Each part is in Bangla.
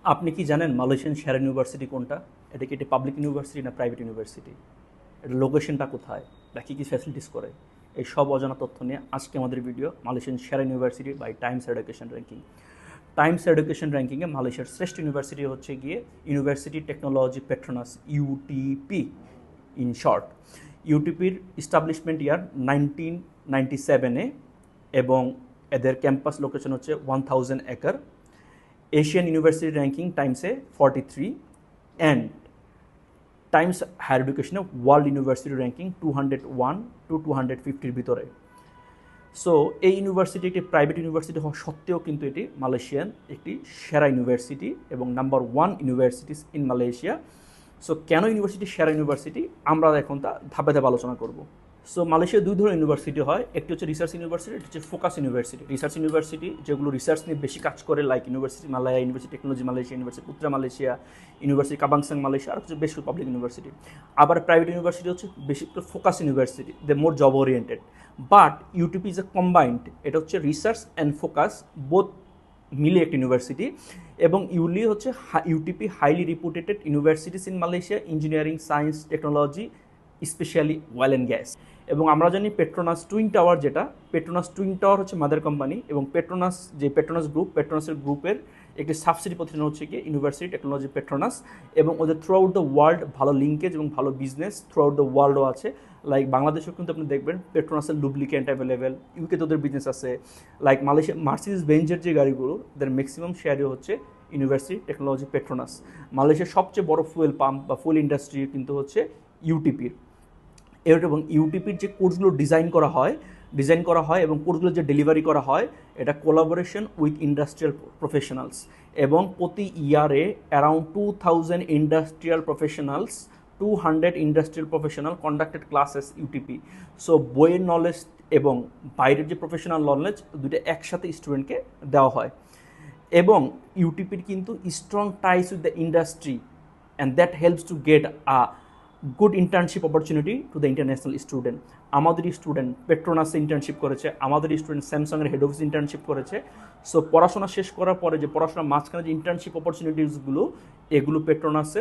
আপনি কি জানেন মালয়েশিয়ান সেরা ইউনিভার্সিটি কোনটা? এটা কি একটি পাবলিক ইউনিভার্সিটি না প্রাইভেট ইউনিভার্সিটি? এটা লোকেশনটা কোথায় বা কী কী ফ্যাসিলিটিস করে? এই সব অজানা তথ্য নিয়ে আজকে আমাদের ভিডিও মালয়েশিয়ান সেরা university by Times Education ranking. Times Education র্যাঙ্কিংয়ে মালয়েশিয়ার শ্রেষ্ঠ ইউনিভার্সিটি হচ্ছে গিয়ে university technology Petronas, UTP in short. ইউটিপির ইস্টাবলিশমেন্ট ইয়ার 1997-এ এবং এদের ক্যাম্পাস লোকেশন হচ্ছে 1000 একর। এশিয়ান ইউনিভার্সিটি র্যাঙ্কিং টাইমসে 43 অ্যান্ড টাইমস হায়ার এডুকেশনে ওয়ার্ল্ড ইউনিভার্সিটি র্যাঙ্কিং 201 টু 250-র ভিতরে। সো এই ইউনিভার্সিটি একটি প্রাইভেট ইউনিভার্সিটি হওয়া সত্ত্বেও কিন্তু এটি মালয়েশিয়ান একটি সেরা ইউনিভার্সিটি এবং number 1 universities in Malaysia. So কেন ইউনিভার্সিটি সেরা ইউনিভার্সিটি আমরা এখন তা ধাপে ধাপে আলোচনা করব। সো মালয়েশিয়া দুই ধরনের ইউনিভার্সিটি হয়, একটি হচ্ছে রিসার্চ ইউনিভার্সিটি, একটি হচ্ছে ফোকাস ইউনিভার্সিটি। রিসার্চ ইউনিভার্সিটি যেগুলো রিসার্চ নিয়ে বেশি কাজ করে, like university Malaya, university technology Malaysia, university Putra Malaysia, university Kebangsaan Malaysia, আর হচ্ছে বেশ পাবলিক ইউনিভার্সিটি। আবার প্রাইভেট ইউনিভার্সিটি হচ্ছে বেশি focus university, they more job oriented. But UTP is a combined, এটা হচ্ছে রিসার্চ অ্যান্ড ফোকাস বোথ মিলে একটি ইউনিভার্সিটি। এবং ইউলি হচ্ছে UTP highly reputated universities in Malaysia, engineering, science, technology, specially oil and gas. এবং আমরা জানি পেট্রোনাস টুইন টাওয়ার, যেটা পেট্রোনাস টুইন টাওয়ার হচ্ছে মাদার কোম্পানি, এবং পেট্রোনাস গ্রুপ, পেট্রোনাসের গ্রুপের একটি সাবসিডি প্রতিষ্ঠান হচ্ছে কি ইউনিভার্সিটি টেকনোলজি পেট্রোনাস। এবং ওদের থ্রু আউট দ্য ওয়ার্ল্ড ভালো লিঙ্কেজ এবং ভালো বিজনেস থ্রু আউট দ্য ওয়ার্ল্ডও আছে। লাইক বাংলাদেশেও কিন্তু আপনি দেখবেন পেট্রোনাসের লুব্লিকেন্ট অ্যাভেলেবেল, ইউকেতে ওদের বিজনেস আছে। লাইক মালয়েশিয়া মার্সিডিজ বেঞ্জের যে গাড়িগুলো, তাদের ম্যাক্সিমাম শেয়ারই হচ্ছে ইউনিভার্সিটি টেকনোলজি পেট্রোনাস। মালয়েশিয়ার সবচেয়ে বড় ফুয়েল পাম্প বা ফুয়েল ইন্ডাস্ট্রি কিন্তু হচ্ছে ইউটিপির। এবং ইউটিপির যে কোর্সগুলো ডিজাইন করা হয় এবং কোর্সগুলো যে ডেলিভারি করা হয়, এটা কোলাবোরেশন উইথ ইন্ডাস্ট্রিয়াল প্রফেশনালস। এবং প্রতি ইয়ারে around 2000 industrial professionals, 200 industrial professional conducted classes UTP. So বইয়ের নলেজ এবং বাইরের যে প্রফেশনাল নলেজ দুটো একসাথে স্টুডেন্টকে দেওয়া হয়। এবং ইউটিপির কিন্তু strong ties with the industry, and that helps to get a good internship opportunity to the international student. আমাদের স্টুডেন্ট পেট্রোনাসে ইন্টার্নশিপ করেছে, আমাদের স্টুডেন্ট স্যামসাংয়ের হেড অফিস ইন্টার্নশিপ করেছে। সো পড়াশোনা শেষ করার পরে যে পড়াশোনার মাঝখানে যে ইন্টার্নশিপ অপরচুনিটিসগুলো, এগুলো পেট্রোনাসে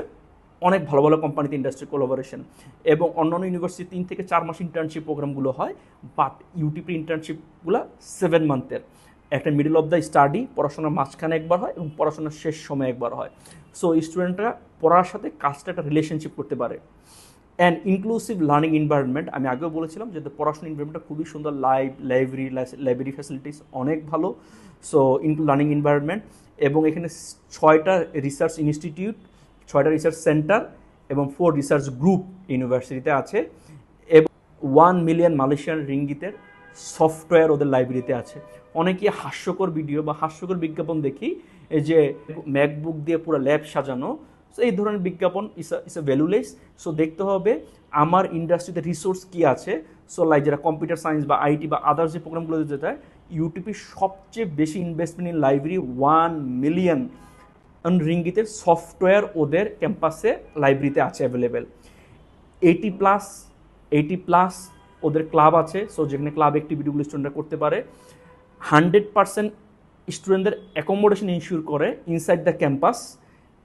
অনেক ভালো ভালো কোম্পানিতে ইন্ডাস্ট্রি কোলাবোরেশন। এবং অন্যান্য ইউনিভার্সিটি 3 থেকে 4 মাস ইন্টার্নশিপ প্রোগ্রামগুলো হয়, বাট ইউটিপি ইন্টার্নশিপগুলো 7 মান্থের। একটা মিডল অফ দ্য স্টাডি, পড়াশোনার মাঝখানে একবার হয় এবং পড়াশোনার শেষ সময় একবার হয়। সো স্টুডেন্টরা পড়ার সাথে কাজটা একটা রিলেশনশিপ করতে পারে। অ্যান্ড ইনক্লুসিভ লার্নিং এনভায়রনমেন্ট, আমি আগেও বলেছিলাম যে পড়াশোনার এনভায়রনমেন্টটা খুবই সুন্দর, লাইব্রেরি ফ্যাসিলিটিস অনেক ভালো। সো লার্নিং এনভায়রনমেন্ট, এবং এখানে 6টা রিসার্চ ইনস্টিটিউট, 6টা রিসার্চ সেন্টার এবং 4 রিসার্চ গ্রুপ ইউনিভার্সিটিতে আছে। এবং 1 মিলিয়ন মালয়েশিয়ান রিঙ্গিতের সফটওয়্যার ওদের লাইব্রেরিতে আছে। অনেকে হাস্যকর ভিডিও বা হাস্যকর বিজ্ঞাপন দেখি, এই যে ম্যাকবুক দিয়ে পুরো ল্যাব সাজানো। সো এই ধরনের বিজ্ঞাপন ইস এ ভ্যালুলেস। সো দেখতে হবে আমার ইন্ডাস্ট্রিতে রিসোর্স কী আছে। সো লাইক যারা কম্পিউটার সায়েন্স বা আইটি বা আদার্স যে প্রোগ্রামগুলো দিতে চায়, ইউটিপির সবচেয়ে বেশি ইনভেস্টমেন্ট ইন লাইব্রেরি, 1 মিলিয়ন রিঙ্গিতের সফটওয়্যার ওদের ক্যাম্পাসে লাইব্রেরিতে আছে অ্যাভেলেবেল। 80+ ওদের ক্লাব আছে, সো যেখানে ক্লাব অ্যাক্টিভিটিগুলো স্টুডেন্টরা করতে পারে। 100% স্টুডেন্টদের অ্যাকোমোডেশন ইনশিওর করে inside the campus,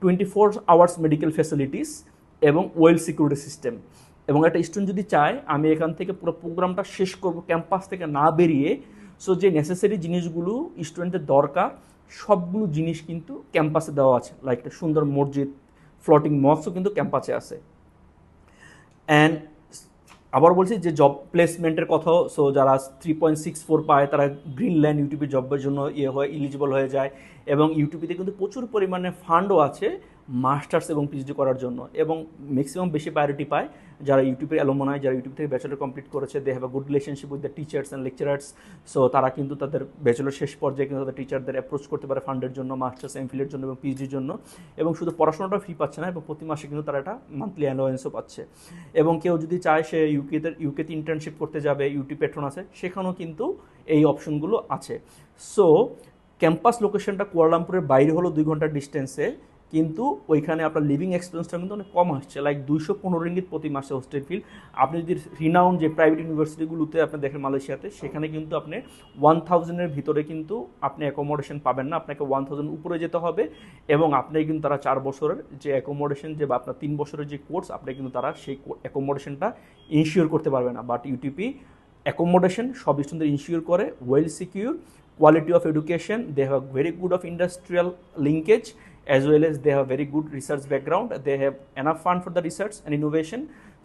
24 hours medical facilities এবং ওয়েল সিকিউরিটি সিস্টেম। এবং একটা স্টুডেন্ট যদি চায় আমি এখান থেকে পুরো প্রোগ্রামটা শেষ করব ক্যাম্পাস থেকে না বেরিয়ে, সো যে নেসেসারি জিনিসগুলো স্টুডেন্টদের দরকার সবগুলো জিনিস কিন্তু ক্যাম্পাসে দেওয়া আছে। লাইক একটা সুন্দর মসজিদ, ফ্লোটিং মস্কও কিন্তু ক্যাম্পাসে আছে। অ্যান্ড আবার বলছি যে জব প্লেসমেন্টের কথাও, সো যারা 3.64 পায় তারা গ্রিনল্যান্ড ইউটিপি জবের জন্য ইলিজিবল হয়ে যায়। এবং ইউটিপিতে কিন্তু প্রচুর পরিমাণে ফান্ডও আছে মাস্টার্স এবং পিএইচডি করার জন্য। এবং ম্যাক্সিমাম বেশি প্রায়োরিটি পায় যারা ইউটিউবের অ্যালুমনাই, যারা ইউটিউব থেকে ব্যাচেলর কমপ্লিট করেছে, they have a good relationship with the teachers and lecturers. So তারা কিন্তু তাদের ব্যাচেলর শেষ পর্যায়ে কিন্তু তাদের টিচারদের অ্যাপ্রোচ করতে পারে ফান্ডের জন্য, মাস্টার্স এমফিলের জন্য এবং পিএইচডির জন্য। এবং শুধু পড়াশোনাটা ফ্রি পাচ্ছে না, এবং প্রতি মাসে কিন্তু তারা একটা মান্থলি অ্যালোয়েন্সও পাচ্ছে। এবং কেউ যদি চায় সে ইউকেতে ইন্টার্নশিপ করতে যাবে ইউটি পেট্রোনাসে, সেখানেও কিন্তু এই অপশনগুলো আছে। সো ক্যাম্পাস লোকেশনটা কুয়ালালামপুরের বাইরে হলো 2 ঘন্টার ডিস্টেন্সে, কিন্তু ওইখানে আপনার লিভিং এক্সপেন্সটা কিন্তু অনেক কম আসছে, লাইক 215 রিঙ্গিত প্রতি মাসে হোস্টেল ফি। আপনি যদি রিনাউন্ড যে প্রাইভেট ইউনিভার্সিটিগুলোতে আপনি দেখেন মালয়েশিয়াতে, সেখানে কিন্তু আপনি 1000-এর ভিতরে কিন্তু আপনি অ্যাকোমোডেশন পাবেন না, আপনাকে 1000 উপরে যেতে হবে। এবং আপনি কিন্তু তারা 4 বছরের যে অ্যাকোমোডেশন যে বা আপনার 3 বছরের যে কোর্স, আপনি কিন্তু তারা সেই অ্যাকোমোডেশনটা ইনশিওর করতে পারবে না। বাট ইউটিপি অ্যাকোমোডেশন সব স্টুডেন্টদের ইনশিওর করে, well secure, quality of education, they have very good of industrial linkage, as well as they have very good research background, they have enough fund for the research and innovation.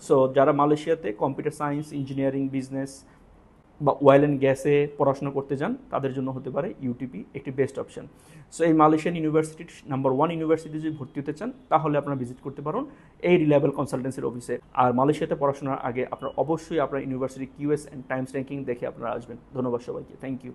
So যারা মালয়েশিয়াতে কম্পিউটার সায়েন্স, ইঞ্জিনিয়ারিং, বিজনেস বা অয়েল অ্যান্ড গ্যাসে পড়াশোনা করতে যান, তাদের জন্য হতে পারে ইউটিপি একটি বেস্ট অপশন। সো এই মালয়েশিয়ান ইউনিভার্সিটির নাম্বার 1 ইউনিভার্সিটি যদি ভর্তি হতে চান, তাহলে আপনারা ভিজিট করতে পারেন এই রিলায়েবল কনসালটেন্সির অফিসে। আর মালয়েশিয়াতে পড়াশোনার আগে আপনার অবশ্যই আপনার university QS and Times ranking দেখে আপনারা আসবেন। ধন্যবাদ সবাইকে, থ্যাংক ইউ।